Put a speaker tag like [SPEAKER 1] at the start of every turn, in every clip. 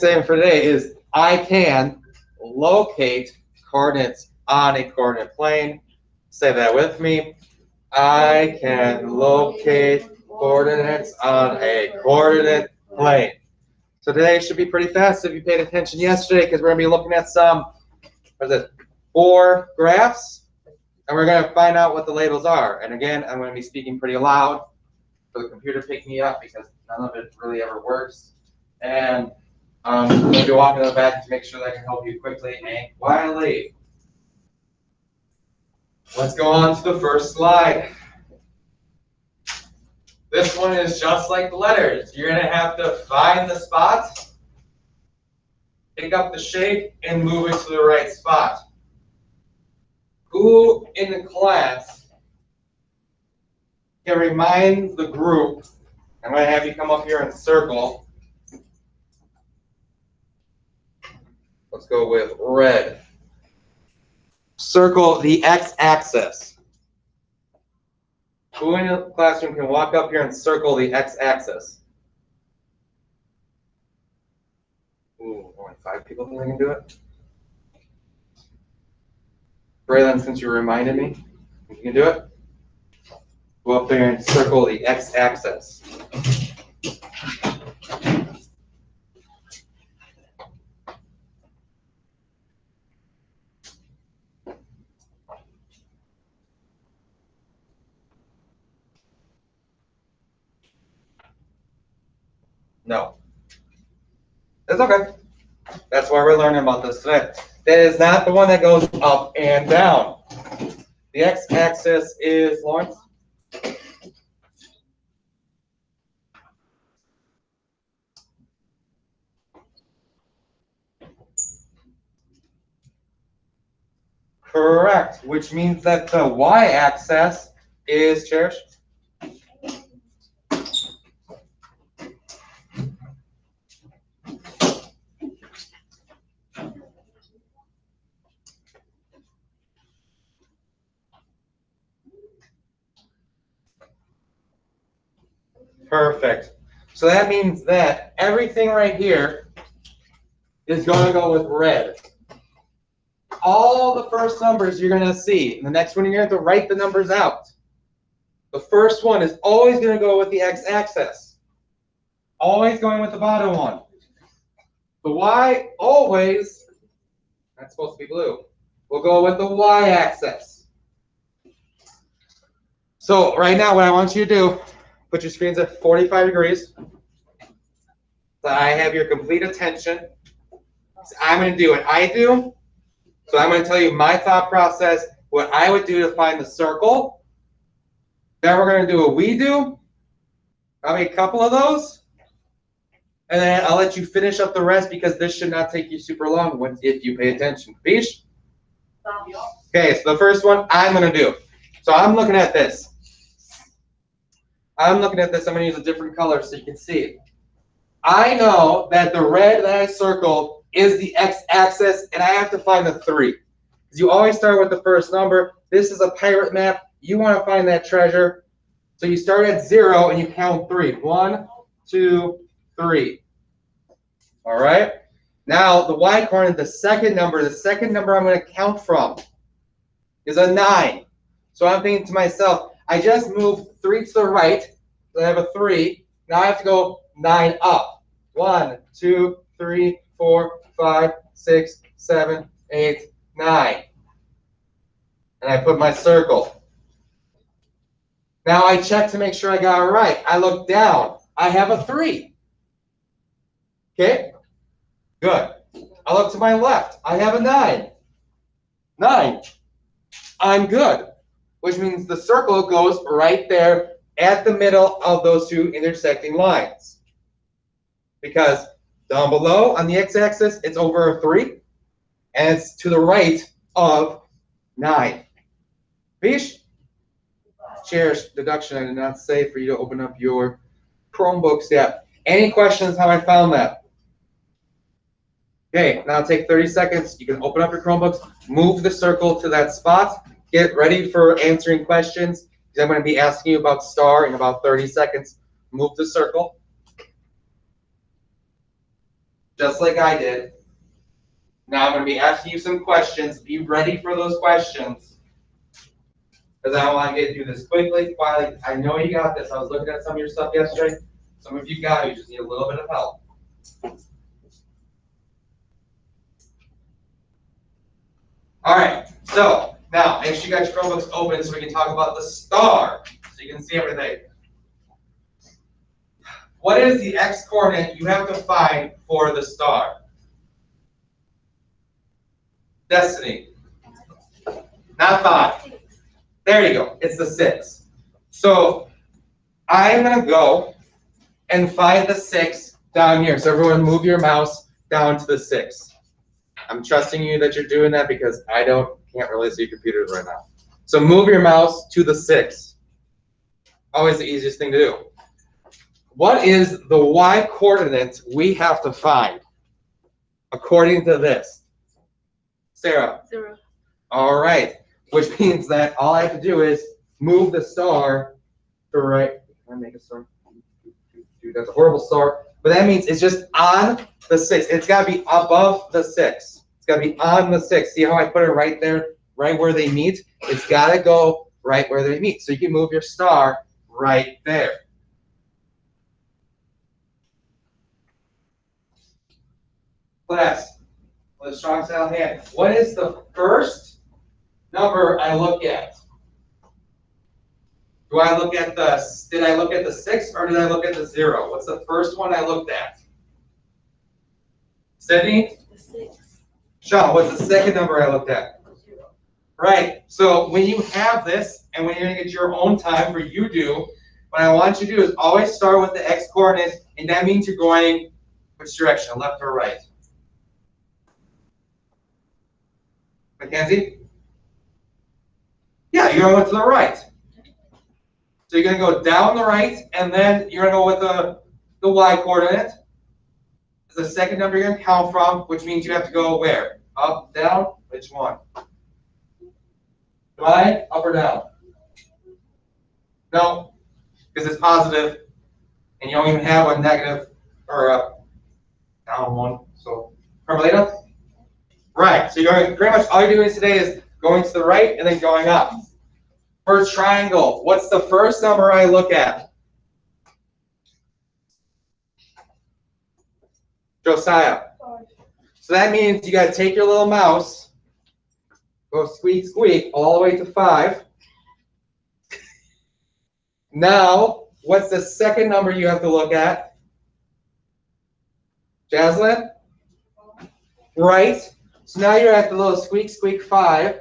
[SPEAKER 1] saying for today is I can locate coordinates on a coordinate plane. Say that with me. I can locate coordinates on a coordinate plane. So today should be pretty fast if you paid attention yesterday, because we're going to be looking at some, 4 graphs, and we're going to find out what the labels are. And again, I'm going to be speaking pretty loud for the computer to pick me up because none of it really ever works. And I'm going to be walking in the back to make sure that I can help you quickly and quietly. Let's go on to the first slide. This one is just like the letters. You're going to have to find the spot, pick up the shape, and move it to the right spot. Who in the class can remind the group? I'm going to have you come up here and circle. Let's go with red. Circle the x-axis. Who in the classroom can walk up here and circle the x-axis? Ooh, only 5 people think they can do it. Braylon, since you reminded me, you can do it. Go up there and circle the x-axis. No. That's okay. That's why we're learning about this today. That is not the one that goes up and down. The x-axis is, Lawrence? Correct, which means that the y-axis is, Cherish? Perfect. So that means that everything right here is going to go with red. All the first numbers you're going to see. And the next one, you're going to have to write the numbers out. The first one is always going to go with the x-axis. Always going with the bottom one. The y always, that's supposed to be blue, will go with the y-axis. So right now what I want you to do, put your screens at 45 degrees. So I have your complete attention. So I'm going to do what I do. So I'm going to tell you my thought process, what I would do to find the circle. Then we're going to do what we do. Probably a couple of those. And then I'll let you finish up the rest because this should not take you super long if you pay attention. Bish? Okay, so the first one I'm going to do. So I'm looking at this. I'm going to use a different color so you can see it. I know that the red that I circled is the x-axis, and I have to find the 3. Because you always start with the first number. This is a pirate map. You want to find that treasure. So you start at 0 and you count 3. 1, 2, 3. All right? Now, the y coordinate, the second number I'm going to count from is a 9. So I'm thinking to myself, I just moved 3 to the right. So I have a 3. Now I have to go 9 up. 1, 2, 3, 4, 5, 6, 7, 8, 9. And I put my circle. Now I check to make sure I got it right. I look down. I have a 3. Okay? Good. I look to my left. I have a 9. 9. I'm good. Which means the circle goes right there at the middle of those 2 intersecting lines. Because down below on the x-axis, it's over a 3. And it's to the right of 9. Bish? Cherish deduction. I did not say for you to open up your Chromebooks yet. Any questions how I found that? Okay, now take 30 seconds. You can open up your Chromebooks, move the circle to that spot, get ready for answering questions. Because I'm going to be asking you about star in about 30 seconds. Move the circle. just like I did. Now I'm going to be asking you some questions. Be ready for those questions. Because I want to get through this quickly, quietly. I know you got this. I was looking at some of your stuff yesterday. Some of you got it. You just need a little bit of help. All right. So now make sure you got your Chromebooks open so we can talk about the star. So you can see everything. What is the x coordinate you have to find for the star? Destiny. Not 5. There you go. It's the 6. So I'm going to go and find the 6 down here. So everyone move your mouse down to the 6. I'm trusting you that you're doing that because I can't really see computers right now. So move your mouse to the 6. Always the easiest thing to do. What is the y coordinate we have to find according to this? Sarah?
[SPEAKER 2] 0.
[SPEAKER 1] All right. Which means that all I have to do is move the star to right. Can I make a star? Dude, that's a horrible star. But that means it's just on the 6. It's got to be above the 6. It's got to be on the 6. See how I put it right there, right where they meet? It's got to go right where they meet. So you can move your star right there. Class, with a strong silent hand. What is the first number I look at? Did I look at the 6 or did I look at the 0? What's the first one I looked at? Sydney?
[SPEAKER 2] The 6.
[SPEAKER 1] Sean, what's the second number I looked at?
[SPEAKER 2] 0.
[SPEAKER 1] Right. So when you have this and when you're going to get your own time for you do, what I want you to do is always start with the x coordinates, and that means you're going which direction, left or right? Mackenzie? Yeah, you're going to go to the right. So you're going to go down the right, and then you're going to go with the y coordinate. It's the second number you're going to count from, which means you have to go where? Up, down? Which one? Right? Up or down? No, because it's positive, and you don't even have a negative or a down one. So, Carmelita? Right. So you're going, pretty much all you're doing today is going to the right and then going up. First triangle. What's the first number I look at? Josiah.
[SPEAKER 2] 5.
[SPEAKER 1] So that means you got to take your little mouse, go squeak, squeak, all the way to 5. Now, what's the second number you have to look at? Jaslyn? Right. So now you're at the little squeak, squeak 5.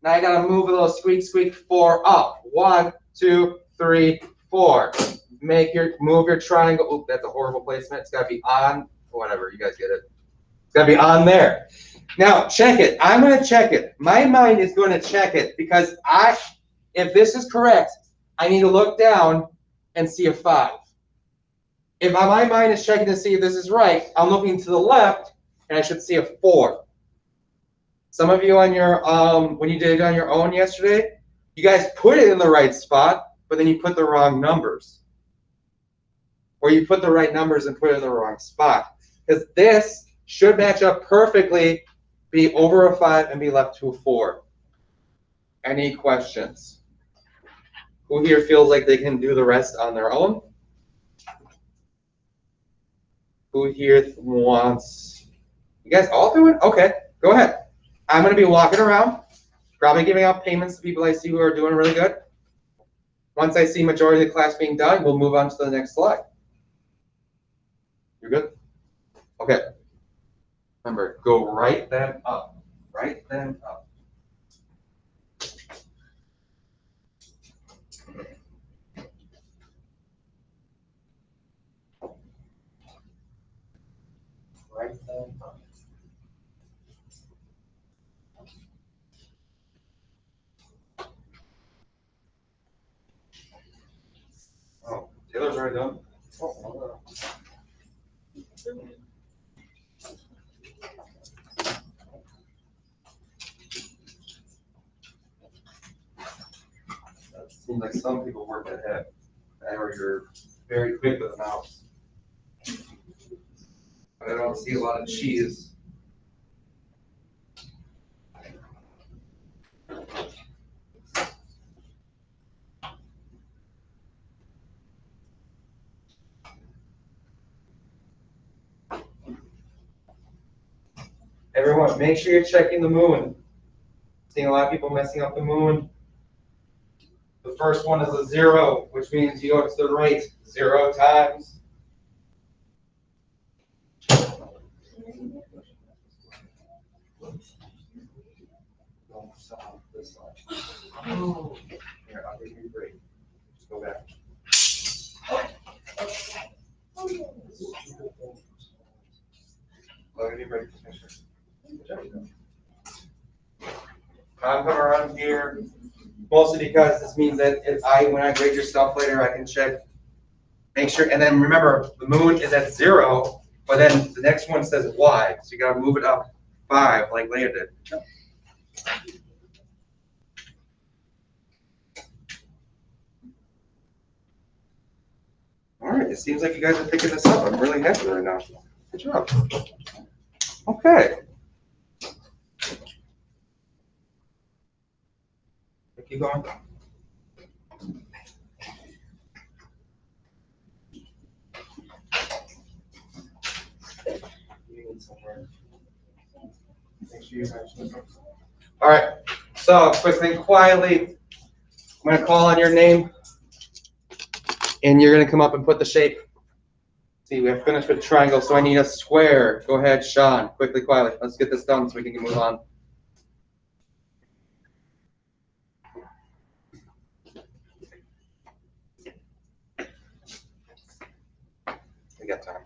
[SPEAKER 1] Now I got to move a little squeak, squeak 4 up. 1, 2, 3, 4. Move your triangle. Oop, that's a horrible placement. It's got to be on. Whatever, you guys get it. It's got to be on there. Now, check it. I'm going to check it. My mind is going to check it because if this is correct, I need to look down and see a 5. If my mind is checking to see if this is right, I'm looking to the left and I should see a 4. Some of you on your when you did it on your own yesterday, you guys put it in the right spot, but then you put the wrong numbers. Or you put the right numbers and put it in the wrong spot. Because this should match up perfectly, be over a 5 and be left to a 4. Any questions? Who here feels like they can do the rest on their own? Who here wants... You guys all do it? Okay, go ahead. I'm going to be walking around, probably giving out payments to people I see who are doing really good. Once I see majority of the class being done, we'll move on to the next slide. You're good? Okay. Remember, go right then up. Right then up. Right then up. Oh, Taylor's already done. Oh, seems like some people work ahead. Or you're very quick with the mouse. I don't see a lot of cheese. Everyone, make sure you're checking the moon. Seeing a lot of people messing up the moon. The first one is a 0, which means you go to the right 0 times. Here, I'll give you a break. Just go back. I'll give you a break. I'm coming around here mostly because this means that when I grade your stuff later, I can check, make sure, and then remember the moon is at 0, but then the next one says Y, so you gotta move it up 5 like Leah did. All right, it seems like you guys are picking this up. I'm really happy right now. Good job. Okay. Keep going. All right, so quickly, quietly, I'm gonna call on your name, and you're gonna come up and put the shape. See, we have finished with triangle, so I need a square. Go ahead, Sean, quickly, quietly. Let's get this done so we can move on. We got time.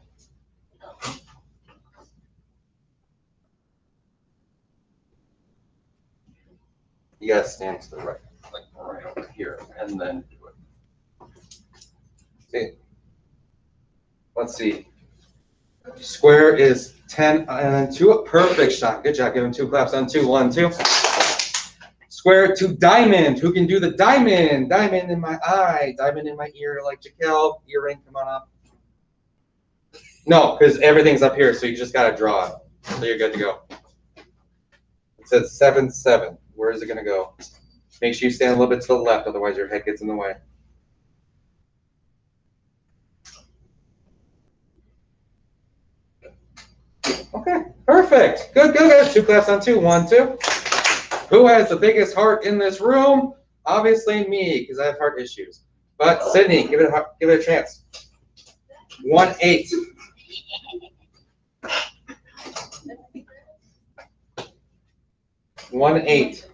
[SPEAKER 1] You gotta stand to the right, like right over here, and then do it. See, let's see. Square is 10 and then 2. Perfect, Sean. Good job. Give him 2 claps on 2. 1, 2. Square to diamond. Who can do the diamond? Diamond in my eye. Diamond in my ear, like Jaquel. Earring, come on up. No, because everything's up here, so you just gotta draw it. So you're good to go. It says 7, 7. Where is it gonna go? Make sure you stand a little bit to the left, otherwise your head gets in the way. Okay, perfect. Good, good, good. 2 claps on 2. 1, 2. Who has the biggest heart in this room? Obviously me, because I have heart issues. But Sydney, give it a chance. 1, 8. One 8.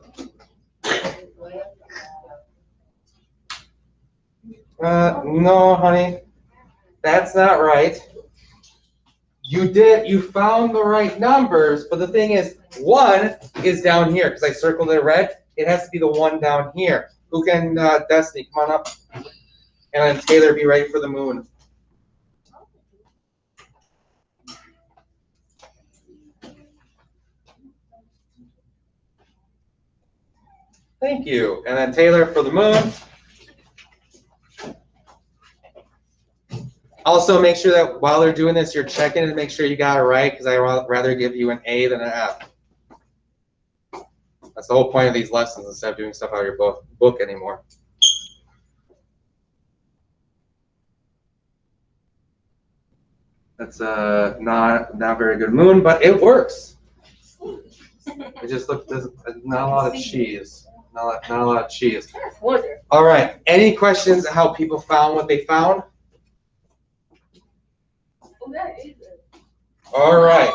[SPEAKER 1] No, honey, that's not right. You found the right numbers, but the thing is, 1 is down here because I circled it red. It has to be the 1 down here. Who can, Destiny, come on up. And then Taylor, be ready for the moon. Thank you. And then Taylor for the moon. Also, make sure that while they're doing this, you're checking to make sure you got it right, because I'd rather give you an A than an F. That's the whole point of these lessons, instead of doing stuff out of your book anymore. That's not very good moon, but it works. It just looks, there's not a lot of cheese. Not a lot of cheese. All right. Any questions on how people found what they found? All right.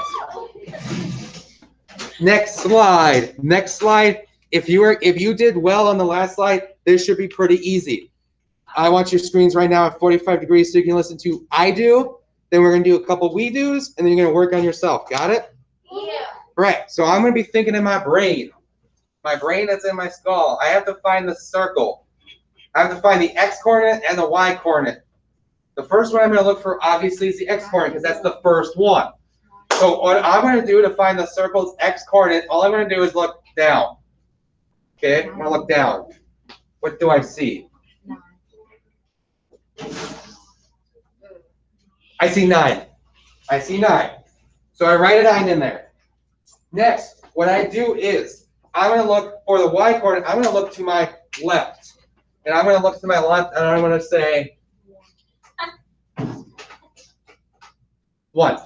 [SPEAKER 1] Next slide. Next slide. If you did well on the last slide, this should be pretty easy. I want your screens right now at 45 degrees so you can listen to I do. Then we're gonna do a couple we do's, and then you're gonna work on yourself. Got it? Yeah. Right. So I'm gonna be thinking in my brain. My brain that's in my skull. I have to find the circle. I have to find the x coordinate and the y coordinate. The first one I'm going to look for, obviously, is the x coordinate, because that's the first one. So what I'm going to do to find the circle's x coordinate, all I'm going to do is look down. Okay, I'm going to look down. What do I see? I see 9. I see 9. So I write a 9 in there. Next, what I do is I'm going to look for the y coordinate. I'm going to look to my left. And I'm going to look to my left, and I'm going to say 1.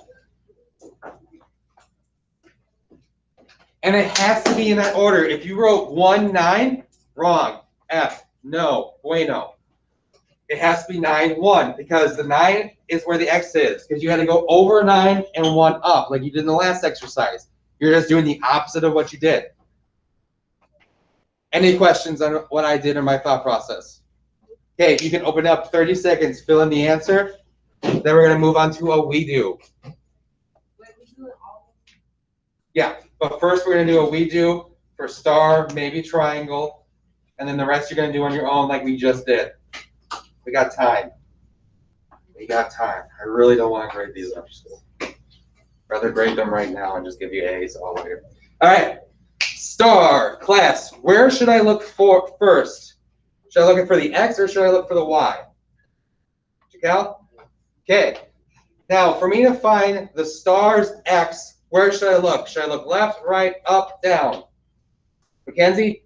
[SPEAKER 1] And it has to be in that order. If you wrote 1, 9, wrong. F, no, bueno. It has to be 9, 1, because the 9 is where the x is, because you had to go over 9 and 1 up, like you did in the last exercise. You're just doing the opposite of what you did. Any questions on what I did in my thought process? Okay, you can open up 30 seconds, fill in the answer. Then we're going to move on to a we do. Yeah, but first we're going to do a we do for star, maybe triangle, and then the rest you're going to do on your own like we just did. We got time. We got time. I really don't want to grade these after school. Rather grade them right now and just give you A's all later. All right, star, class, where should I look for first? Should I look for the X or should I look for the Y? Cal? Okay. Now, for me to find the star's X, where should I look? Should I look left, right, up, down? Mackenzie?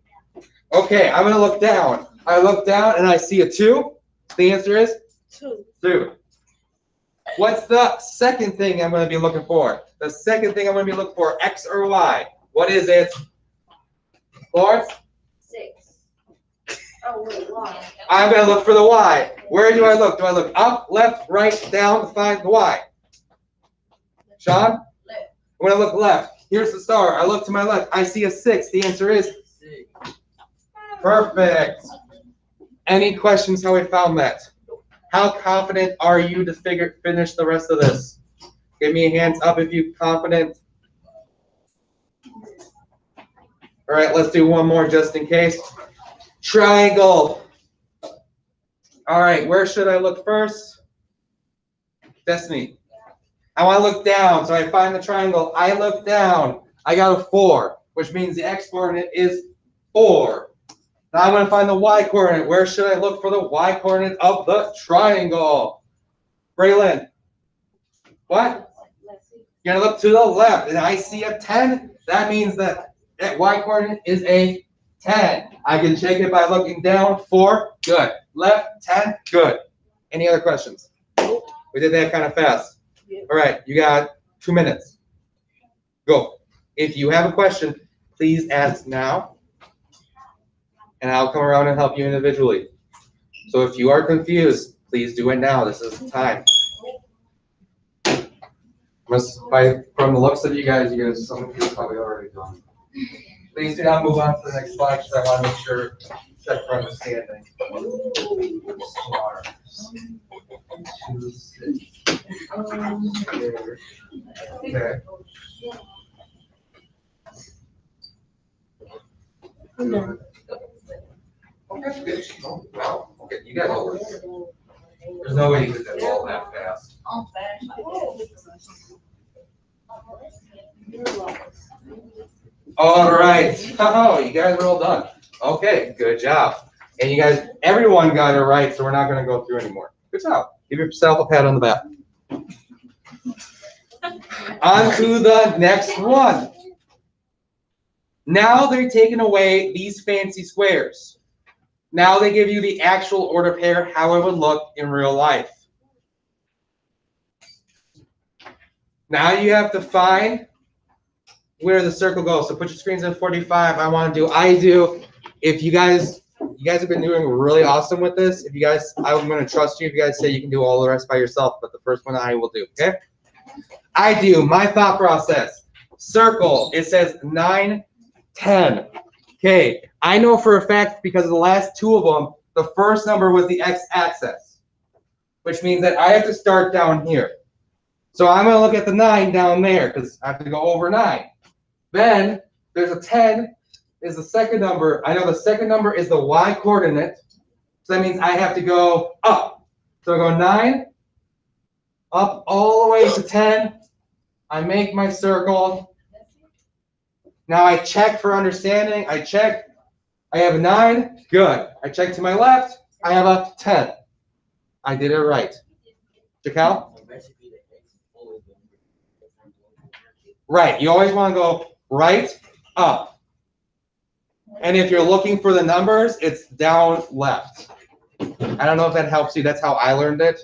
[SPEAKER 1] Okay, I'm going to look down. I look down and I see a 2. The answer is? 2. 2. What's the second thing I'm going to be looking for? The second thing I'm going to be looking for, X or Y? What is it? Lawrence?
[SPEAKER 2] 6. Oh, wait, Y.
[SPEAKER 1] I'm going to look for the Y. Where do I look? Do I look up, left, right, down to find the Y? Sean?
[SPEAKER 2] Left.
[SPEAKER 1] I'm going to look left. Here's the star. I look to my left. I see a 6. The answer is? 6. Perfect. Any questions how we found that? How confident are you to finish the rest of this? Give me a hands up if you're confident. All right, let's do one more just in case. Triangle. All right, where should I look first? Destiny. I want to look down, so I find the triangle. I look down. I got a 4, which means the x coordinate is 4. Now I'm going to find the y coordinate. Where should I look for the y coordinate of the triangle? Braylon. What? You're going to look to the left, and I see a 10. That means that y coordinate is a 10. I can check it by looking down. 4, good. Left, 10, good. Any other questions? We did that kind of fast. All right, you got 2 minutes. Go. If you have a question, please ask now, and I'll come around and help you individually. So if you are confused, please do it now. This is the time. From the looks of you guys, some of you are probably already done. Please do not move on to the next slide because I want to make sure, check for understanding. 2, 6. Okay. Wow. Okay, you guys all work. There's no way you did that all that fast. All right. Oh, you guys are all done. Okay, good job. And you guys, everyone got it right, so we're not going to go through anymore. Good job. Give yourself a pat on the back. On to the next one. Now they're taking away these fancy squares. Now they give you the actual order pair, how it would look in real life. Now you have to find where the circle goes. So put your screens in 45. I do. If you guys have been doing really awesome with this. If you guys, I'm going to trust you. If you guys say you can do all the rest by yourself, but the first one I will do, okay? I do. My thought process. Circle. It says 9, 10. Okay. I know for a fact because of the last 2 of them, the first number was the x-axis, which means that I have to start down here. So I'm going to look at the 9 down there because I have to go over 9. Then there's a 10 is the second number. I know the second number is the y coordinate. So that means I have to go up. So I go 9, up all the way to 10. I make my circle. Now I check for understanding. I check. I have a 9. Good. I check to my left. I have a 10. I did it right. Jacal? Right, you always want to go right, up. And if you're looking for the numbers, it's down, left. I don't know if that helps you. That's how I learned it.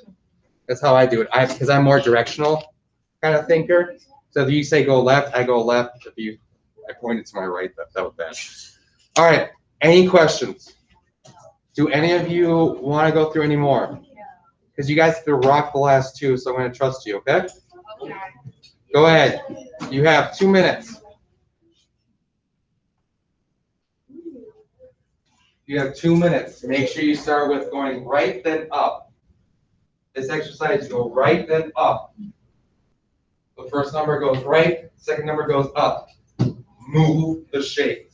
[SPEAKER 1] That's how I do it. Because I'm more directional kind of thinker. So if you say go left, I go left. If I pointed to my right, that was bad. All right, any questions? Do any of you want to go through any more? Because you guys have to rock the last two, so I'm going to trust you, okay? Go ahead. You have 2 minutes. You have 2 minutes. Make sure you start with going right, then up. This exercise, go right, then up. The first number goes right, second number goes up. Move the shape.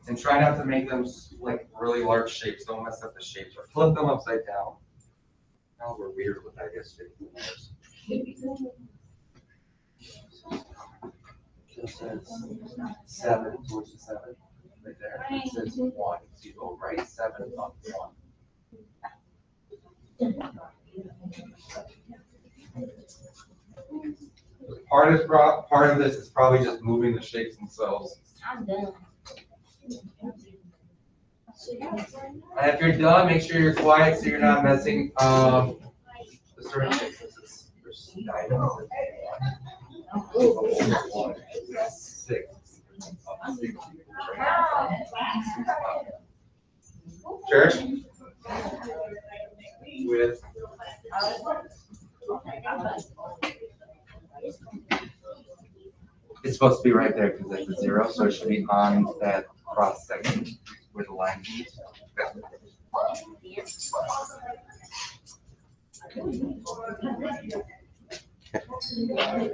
[SPEAKER 1] And try not to make them like really large shapes. Don't mess up the shapes or flip them upside down. Now we're weird with that, I guess. It says 7, towards the 7, right there. It says 1. So you go right 7, up 1. Part of this is probably just moving the shapes themselves.
[SPEAKER 2] I'm done.
[SPEAKER 1] And if you're done, make sure you're quiet so you're not messing the certain shapes. There's 9, 6. Church? With it's supposed to be right there because it's a 0, so it should be on that cross section where the line is.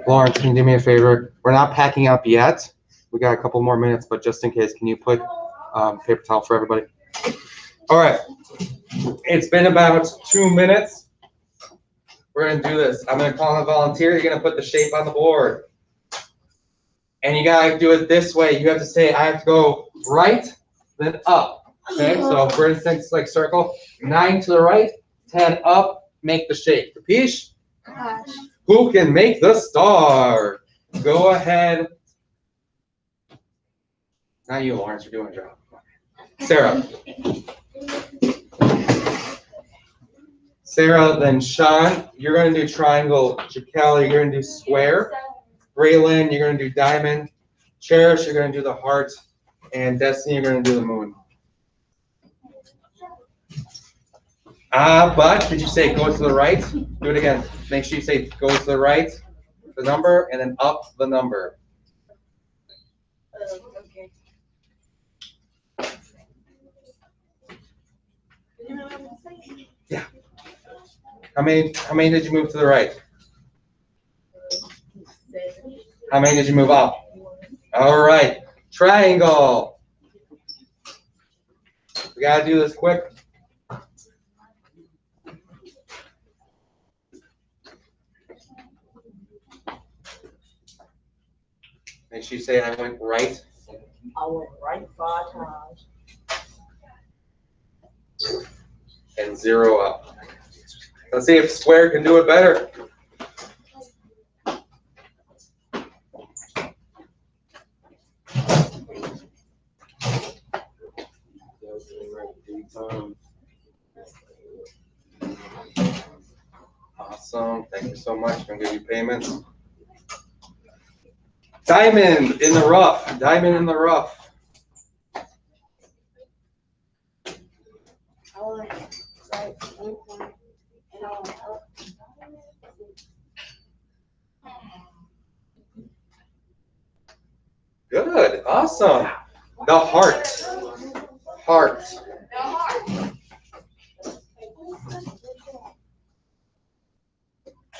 [SPEAKER 1] Lawrence, can you do me a favor? We're not packing up yet. We got a couple more minutes, but just in case, can you put paper towel for everybody? All right. It's been about 2 minutes. We're going to do this. I'm going to call on a volunteer. You're going to put the shape on the board. And you got to do it this way. You have to say, I have to go right, then up. Okay, so for instance, like circle, 9 to the right, 10 up, make the shape. Capiche? Who can make the star? Go ahead. Not you, Lawrence. You're doing a job. Sarah. Sarah, then Sean. You're going to do triangle. Jaquel, you're going to do square. Braylon, you're going to do diamond. Cherish, you're going to do the heart. And Destiny, you're going to do the moon. But did you say go to the right? Do it again. Make sure you say go to the right, the number, and then up the number.
[SPEAKER 2] Okay.
[SPEAKER 1] Yeah. How many did you move to the right? How many did you move up? All right. Triangle. We got to do this quick. Make sure you say I went right.
[SPEAKER 3] I went right 5 times.
[SPEAKER 1] And 0 up. Let's see if square can do it better. Awesome. Thank you so much. I'm going to give you payments. Diamond in the rough. Diamond in the rough. Good. Awesome. The heart. Heart.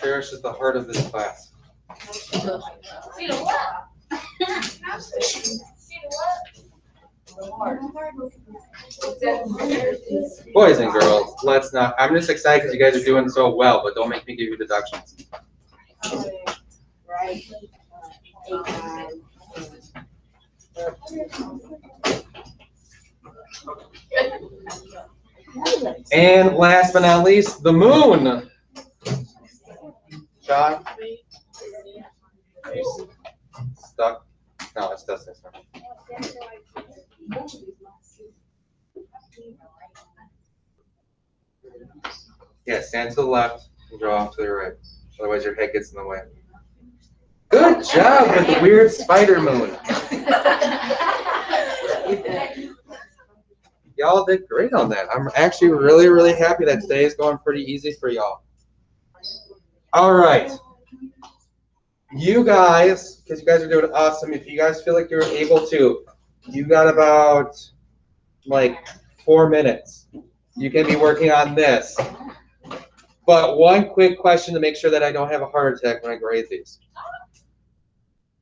[SPEAKER 1] Cherish is the heart of this class.
[SPEAKER 2] See the what? See the what?
[SPEAKER 1] Boys and girls, let's not. I'm just excited because you guys are doing so well, but don't make me give you deductions.
[SPEAKER 3] Right. 8 times.
[SPEAKER 1] And last but not least, the moon. John? Stuck? No, it's this one. Yeah, stand to the left and draw off to the right. Otherwise your head gets in the way. Good job with the weird spider moon. Y'all did great on that. I'm actually really, really happy that today is going pretty easy for y'all. All right. You guys, because you guys are doing awesome, if you guys feel like you're able to, you got about like 4 minutes. You can be working on this. But one quick question to make sure that I don't have a heart attack when I grade these.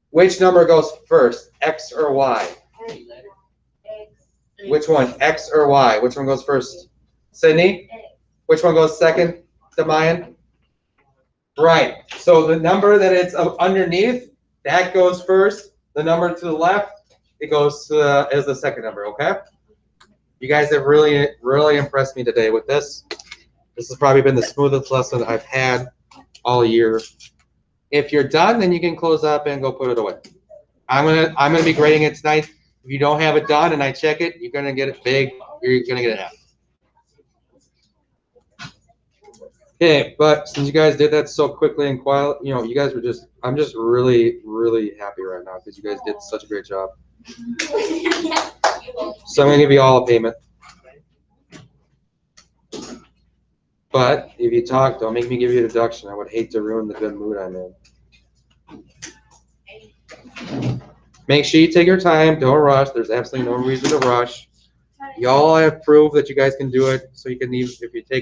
[SPEAKER 1] Which number goes first, X or Y? Which one, X or Y? Which one goes first? Sydney? Which one goes second, Damayan? Right, so the number that it's underneath, that goes first. The number to the left, it goes as the second number, okay? You guys have really, really impressed me today with this. This has probably been the smoothest lesson I've had all year. If you're done, then you can close up and go put it away. I'm gonna be grading it tonight. If you don't have it done and I check it, you're gonna get it big. You're gonna get an F. Okay, but since you guys did that so quickly and quiet, you know, you guys were just, I'm just really, really happy right now because you guys did such a great job. So I'm gonna give you all a payment. But if you talk, don't make me give you a deduction. I would hate to ruin the good mood I'm in. Make sure you take your time. Don't rush. There's absolutely no reason to rush. Y'all have proved that you guys can do it. So you can even, if you take